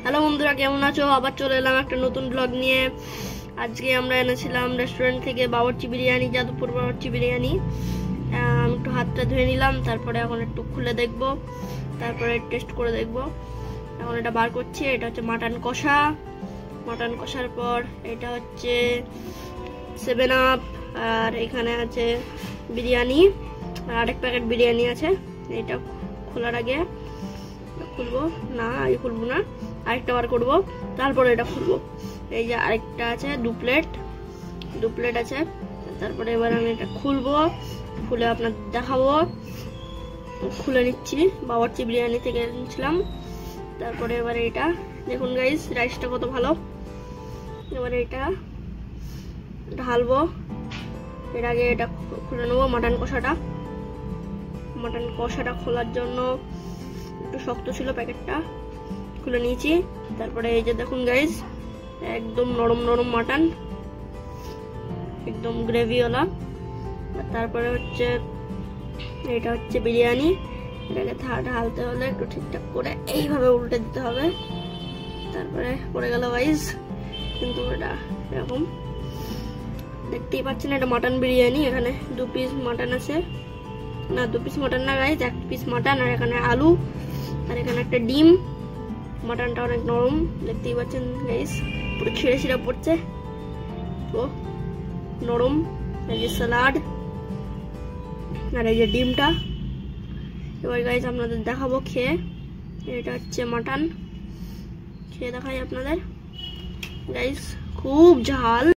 Hello বন্ধুরা, কেমন আছো? আবার চলে এলাম একটা নতুন ব্লগ নিয়ে। আজকে আমরা এনেছিলাম রেস্টুরেন্ট থেকে বাবুর্চি বিরিয়ানি, যাদবপুর বাবুর্চি বিরিয়ানি। আমি একটু হাতটা ধুয়ে নিলাম, তারপরে এখন একটু খুলে দেখব, তারপরে টেস্ট করে দেখব। এখন এটা বার করছি। এটা হচ্ছে মাটন কষা। মাটন কষার পর এটা হচ্ছে 7 আপ, আর এখানে আছে বিরিয়ানি, আর আরেক প্যাকেট বিরিয়ানি আছে। এটা খোলার আগে খুলবো না, এই খুলবো না, আরেকটা বার করবো, তারপরে এটা খুলবো। এই যে আরেকটা আছে, দু প্লেট আছে। তারপরে এবার আমি এটা খুলবো, খুলে আপনার দেখাবো। খুলে নিচ্ছি, বাবুর্চি বিরিয়ানি থেকে এনেছিলাম। তারপরে এবার এটা দেখুন গাইস, রাইসটা কত ভালো। এবারে এটা ঢালবো। এর আগে এটা খুলে নেবো মাটন কষাটা খোলার জন্য একটু শক্ত ছিল, প্যাকেটটা খুলে নিয়েছি। তারপরে এই যে দেখুন গাইস, একদম নরম নরম মাটন, একদম গ্রেভিওয়ালা। তারপরে হচ্ছে এটা হচ্ছে বিরিয়ানি। এটাকে ঢালতে হলে একটু ঠিকঠাক করে এইভাবে উল্টে দিতে হবে, তারপরে পড়ে গেল গাইস। কিন্তু এটা এরকম দেখতেই পাচ্ছেন, এটা মাটন বিরিয়ানি। এখানে 2 পিস মাটন আছে, না 2 পিস মাটন না গাইস, 1 পিস মাটন, আর এখানে আলু, আর এখানে একটা ডিম। মাটনটা অনেক নরম, দেখতেই পাচ্ছেন গাইস, পুরো ছিঁড়ে ছিঁড়ে পড়ছে, তো নরম। এই যে স্যালাড, আর এই যে ডিমটা। এবার গাইস আপনাদের দেখাবো খেয়ে। এটা হচ্ছে মাটন, খেয়ে দেখাই আপনাদের গাইস, খুব ঝাল।